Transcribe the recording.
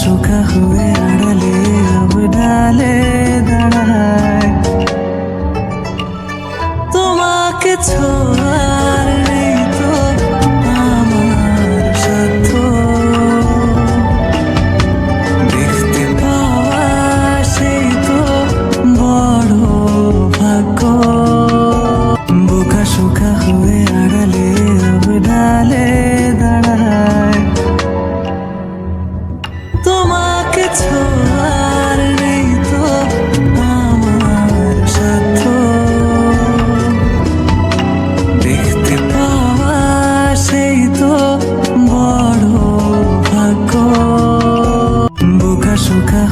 শোকা হয়ে আড়ালে अब ডালে দাঁড়ায় তোমাকে ছোঁয়ার নেই তো আমার সাধ্য দেখতে পাওয়া সেই তো বড় ভাগ্য বোকা শোকা হয়ে আড়ালে अब ডালে দাঁড়ায় তোমাকে ছোঁয়ার নেই তো আমার সাধ্য দেখতে পাওয়া সেই তো বড় ভাগ্য বোকা শোকা